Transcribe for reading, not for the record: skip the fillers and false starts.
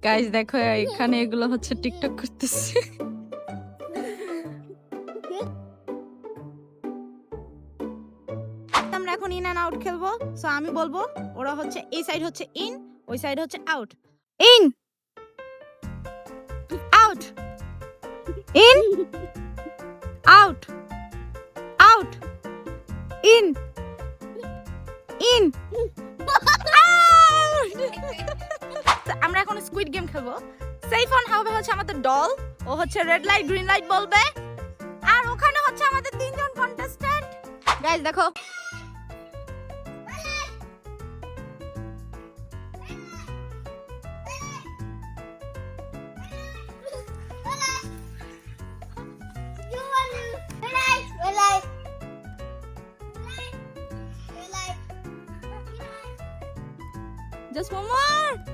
Guys দেখো এখানে এগুলো হচ্ছে টিকটক করতেছে। আমরা এখন ইন এন্ড আউট খেলবো। সো আমি বলবো, ওরা হচ্ছে এই সাইড হচ্ছে ইন, ওই সাইড হচ্ছে out. In, out, in, out, out, in, in, আমরা এখন স্কুইড গেম খেলবো। সেইফন হবে হচ্ছে আমাদের ডল, ও হচ্ছে রেড লাইট গ্রিন লাইট বলবে, আর ওখানে হচ্ছে আমাদের তিনজন কন্টেস্ট্যান্ট। গাইস দেখো, just one more.